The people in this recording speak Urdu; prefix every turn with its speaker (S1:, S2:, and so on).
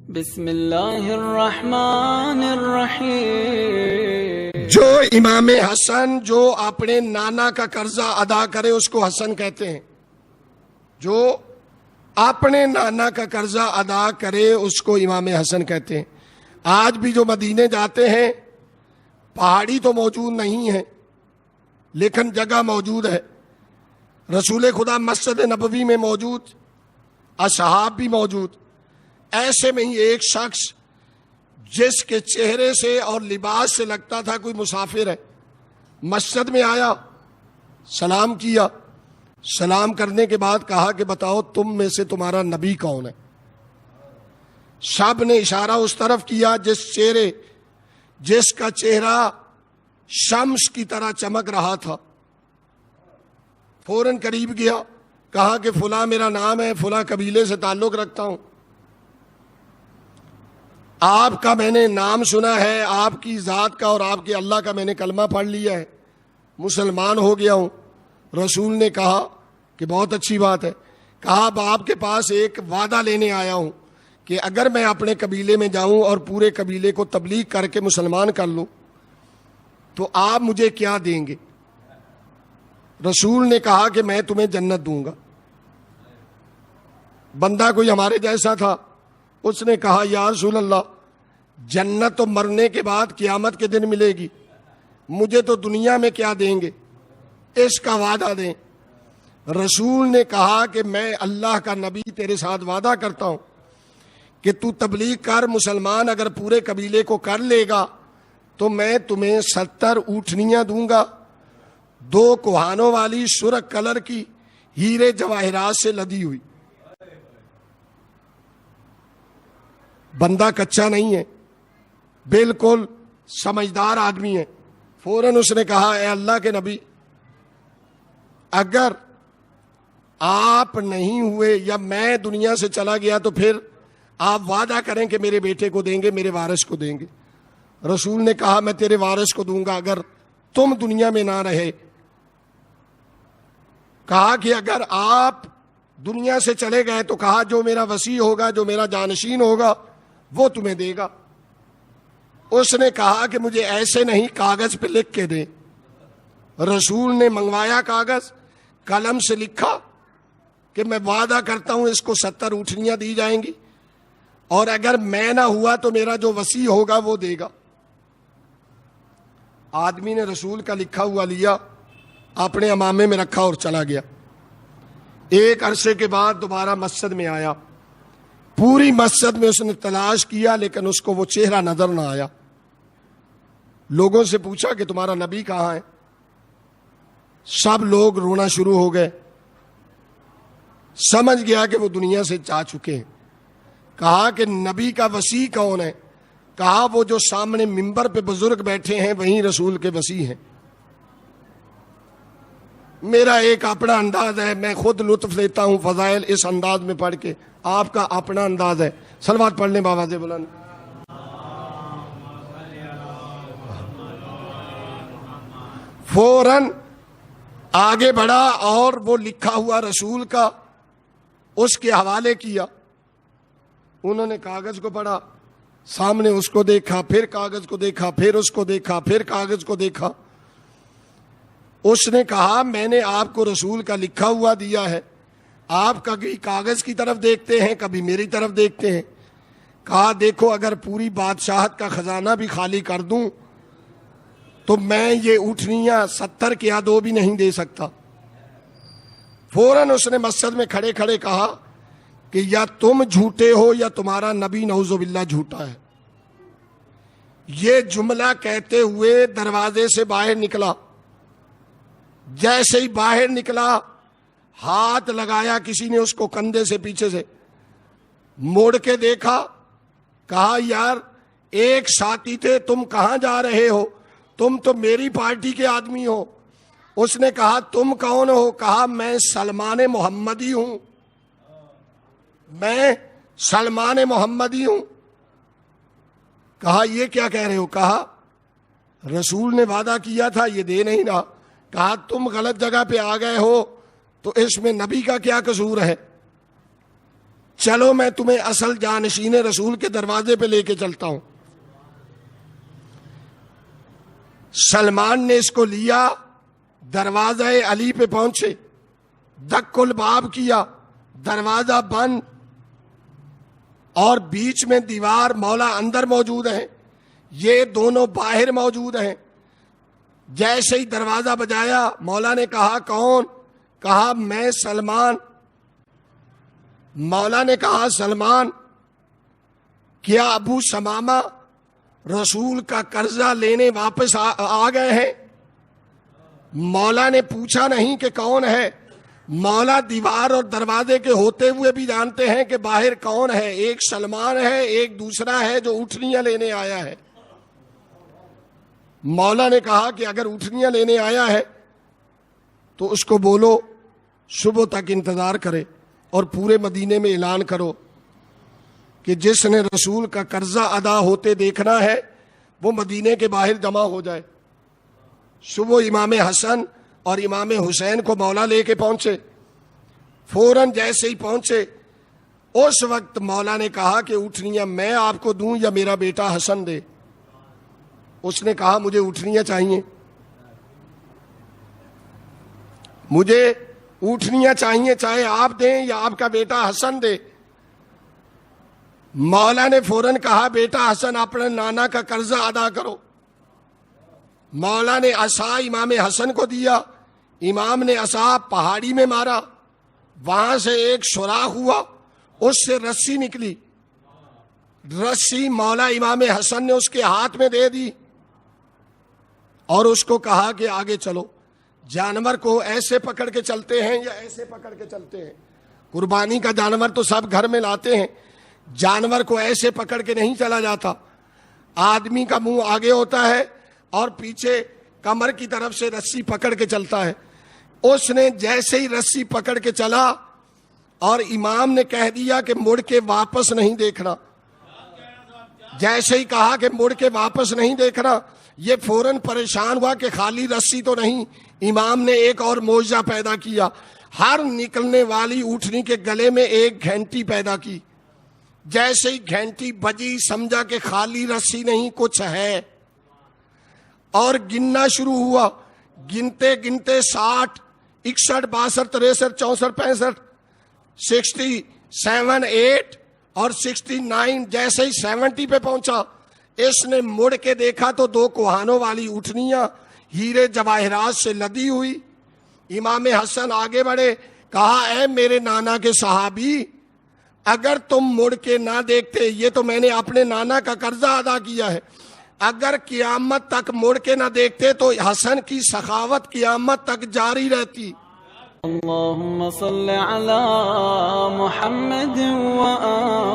S1: بسم اللہ الرحمن الرحیم۔
S2: جو امام حسن جو اپنے نانا کا قرضہ ادا کرے اس کو حسن کہتے ہیں۔ جو اپنے نانا کا قرضہ ادا کرے اس کو امام حسن کہتے ہیں۔ آج بھی جو مدینے جاتے ہیں، پہاڑی تو موجود نہیں ہے لیکن جگہ موجود ہے۔ رسول خدا مسجد نبوی میں موجود، اصحاب بھی موجود۔ ایسے میں ہی ایک شخص جس کے چہرے سے اور لباس سے لگتا تھا کوئی مسافر ہے، مسجد میں آیا، سلام کیا۔ سلام کرنے کے بعد کہا کہ بتاؤ تم میں سے تمہارا نبی کون ہے؟ سب نے اشارہ اس طرف کیا جس کا چہرہ شمس کی طرح چمک رہا تھا۔ فوراً قریب گیا، کہا کہ فلاں میرا نام ہے، فلاں قبیلے سے تعلق رکھتا ہوں، آپ کا میں نے نام سنا ہے، آپ کی ذات کا اور آپ کے اللہ کا میں نے کلمہ پڑھ لیا ہے، مسلمان ہو گیا ہوں۔ رسول نے کہا کہ بہت اچھی بات ہے۔ کہا اب آپ کے پاس ایک وعدہ لینے آیا ہوں کہ اگر میں اپنے قبیلے میں جاؤں اور پورے قبیلے کو تبلیغ کر کے مسلمان کر لوں تو آپ مجھے کیا دیں گے؟ رسول نے کہا کہ میں تمہیں جنت دوں گا۔ بندہ کوئی ہمارے جیسا تھا، اس نے کہا یا رسول اللہ، جنت تو مرنے کے بعد قیامت کے دن ملے گی، مجھے تو دنیا میں کیا دیں گے، اس کا وعدہ دیں۔ رسول نے کہا کہ میں اللہ کا نبی تیرے ساتھ وعدہ کرتا ہوں کہ تو تبلیغ کر، مسلمان اگر پورے قبیلے کو کر لے گا تو میں تمہیں 70 اونٹنیاں دوں گا، 2 کوہانوں والی سرخ کلر کی ہیرے جواہرات سے لدی ہوئی۔ بندہ کچا نہیں ہے، بالکل سمجھدار آدمی ہے۔ فوراً اس نے کہا اے اللہ کے نبی، اگر آپ نہیں ہوئے یا میں دنیا سے چلا گیا تو پھر آپ وعدہ کریں کہ میرے بیٹے کو دیں گے، میرے وارث کو دیں گے۔ رسول نے کہا میں تیرے وارث کو دوں گا اگر تم دنیا میں نہ رہے۔ کہا کہ اگر آپ دنیا سے چلے گئے تو کہا جو میرا وصی ہوگا، جو میرا جانشین ہوگا وہ تمہیں دے گا۔ اس نے کہا کہ مجھے ایسے نہیں، کاغذ پہ لکھ کے دے۔ رسول نے منگوایا کاغذ، قلم سے لکھا کہ میں وعدہ کرتا ہوں اس کو 70 اونٹنیاں دی جائیں گی، اور اگر میں نہ ہوا تو میرا جو وصی ہوگا وہ دے گا۔ آدمی نے رسول کا لکھا ہوا لیا، اپنے امامے میں رکھا اور چلا گیا۔ ایک عرصے کے بعد دوبارہ مسجد میں آیا، پوری مسجد میں اس نے تلاش کیا لیکن اس کو وہ چہرہ نظر نہ آیا۔ لوگوں سے پوچھا کہ تمہارا نبی کہاں ہے؟ سب لوگ رونا شروع ہو گئے، سمجھ گیا کہ وہ دنیا سے جا چکے ہیں۔ کہا کہ نبی کا وصی کون ہے؟ کہا وہ جو سامنے منبر پہ بزرگ بیٹھے ہیں وہیں رسول کے وصی ہیں۔ میرا ایک اپنا انداز ہے، میں خود لطف لیتا ہوں فضائل اس انداز میں پڑھ کے، آپ کا اپنا انداز ہے۔ صلوات پڑھ لیں بابا سے بلند۔ فوراً آگے بڑھا اور وہ لکھا ہوا رسول کا اس کے حوالے کیا۔ انہوں نے کاغذ کو پڑھا، سامنے اس کو دیکھا، پھر کاغذ کو دیکھا، پھر اس کو دیکھا، پھر کاغذ کو دیکھا۔ اس نے کہا میں نے آپ کو رسول کا لکھا ہوا دیا ہے، آپ کبھی کاغذ کی طرف دیکھتے ہیں کبھی میری طرف دیکھتے ہیں۔ کہا دیکھو اگر پوری بادشاہت کا خزانہ بھی خالی کر دوں تو میں یہ اونٹنیاں 70 کے یا 2 بھی نہیں دے سکتا۔ فوراً اس نے مسجد میں کھڑے کھڑے کہا کہ یا تم جھوٹے ہو یا تمہارا نبی نعوذ باللہ جھوٹا ہے۔ یہ جملہ کہتے ہوئے دروازے سے باہر نکلا۔ جیسے ہی باہر نکلا ہاتھ لگایا کسی نے اس کو کندھے سے پیچھے سے، موڑ کے دیکھا، کہا یار ایک ساتھی تھے، تم کہاں جا رہے ہو؟ تم تو میری پارٹی کے آدمی ہو۔ اس نے کہا تم کون ہو؟ کہا میں سلمان محمدی ہوں، میں سلمان محمدی ہوں۔ کہا یہ کیا کہہ رہے ہو؟ کہا رسول نے وعدہ کیا تھا یہ دے نہیں رہا۔ کہا تم غلط جگہ پہ آ گئے ہو تو اس میں نبی کا کیا قصور ہے؟ چلو میں تمہیں اصل جانشین رسول کے دروازے پہ لے کے چلتا ہوں۔ سلمان نے اس کو لیا، دروازہ علی پہ پہنچے، دق الباب کیا، دروازہ بند، اور بیچ میں دیوار، مولا اندر موجود ہیں، یہ دونوں باہر موجود ہیں۔ جیسے ہی دروازہ بجایا، مولا نے کہا کون؟ کہا میں سلمان۔ مولا نے کہا سلمان، کیا ابو سمامہ رسول کا قرضہ لینے واپس آ گئے ہیں؟ مولا نے پوچھا نہیں کہ کون ہے۔ مولا دیوار اور دروازے کے ہوتے ہوئے بھی جانتے ہیں کہ باہر کون ہے، ایک سلمان ہے، ایک دوسرا ہے جو اٹھنیاں لینے آیا ہے۔ مولا نے کہا کہ اگر اٹھنیاں لینے آیا ہے تو اس کو بولو صبح تک انتظار کرے، اور پورے مدینے میں اعلان کرو کہ جس نے رسول کا قرضہ ادا ہوتے دیکھنا ہے وہ مدینے کے باہر جمع ہو جائے۔ صبح امام حسن اور امام حسین کو مولا لے کے پہنچے۔ فوراً جیسے ہی پہنچے، اس وقت مولا نے کہا کہ اٹھنیاں میں آپ کو دوں یا میرا بیٹا حسن دے؟ اس نے کہا مجھے اٹھنیاں چاہیے، مجھے اٹھنیاں چاہیے، چاہے آپ دیں یا آپ کا بیٹا حسن دے۔ مولا نے فوراً کہا بیٹا حسن اپنے نانا کا قرضہ ادا کرو۔ مولا نے عصا امام حسن کو دیا، امام نے عصا پہاڑی میں مارا، وہاں سے ایک سوراخ ہوا، اس سے رسی نکلی، رسی مولا امام حسن نے اس کے ہاتھ میں دے دی اور اس کو کہا کہ آگے چلو۔ جانور کو ایسے پکڑ کے چلتے ہیں یا ایسے پکڑ کے چلتے ہیں؟ قربانی کا جانور تو سب گھر میں لاتے ہیں، جانور کو ایسے پکڑ کے نہیں چلا جاتا۔ آدمی کا منہ آگے ہوتا ہے اور پیچھے کمر کی طرف سے رسی پکڑ کے چلتا ہے۔ اس نے جیسے ہی رسی پکڑ کے چلا اور امام نے کہہ دیا کہ مڑ کے واپس نہیں دیکھنا، جیسے ہی کہا کہ مڑ کے واپس نہیں دیکھنا، یہ فوراً پریشان ہوا کہ خالی رسی تو نہیں۔ امام نے ایک اور معجزہ پیدا کیا، ہر نکلنے والی اونٹنی کے گلے میں ایک گھنٹی پیدا کی۔ جیسے ہی گھنٹی بجی سمجھا کہ خالی رسی نہیں کچھ ہے، اور گننا شروع ہوا۔ گنتے گنتے 60، 61، 62، 63، 64، 65، 67، 8 اور 69، جیسے ہی 70 پہ پہنچا، اس نے مڑ کے دیکھا تو 2 کوہانوں والی اٹھنیاں ہیرے جواہرات سے لدی ہوئی۔ امام حسن آگے بڑھے، کہا اے میرے نانا کے صحابی، اگر تم مڑ کے نہ دیکھتے، یہ تو میں نے اپنے نانا کا قرضہ ادا کیا ہے، اگر قیامت تک مڑ کے نہ دیکھتے تو حسن کی سخاوت قیامت تک جاری رہتی۔
S1: اللهم صل على محمد وآل